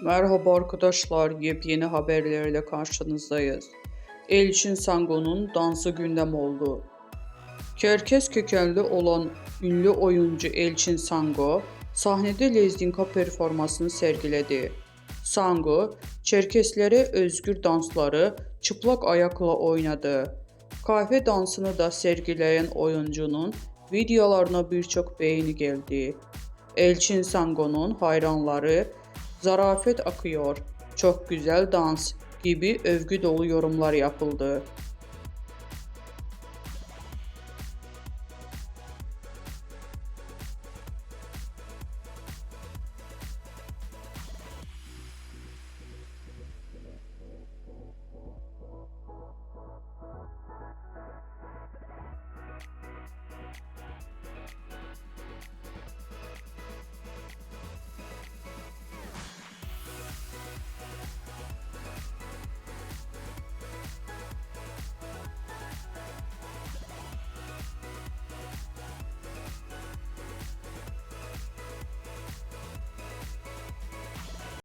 Merhaba arkadaşlar, yepyeni haberlerle karşınızdayız. Elçin Sango'nun dansı gündem oldu. Çerkez kökenli olan ünlü oyuncu Elçin Sango, sahnede Lezdinka performansını sergiledi. Sango, Çerkeslere özgür dansları çıplak ayakla oynadı. Kahve dansını da sergileyen oyuncunun videolarına birçok beğeni geldi. Elçin Sango'nun hayranları "Zarafet akıyor, çok güzel dans" gibi övgü dolu yorumlar yapıldı.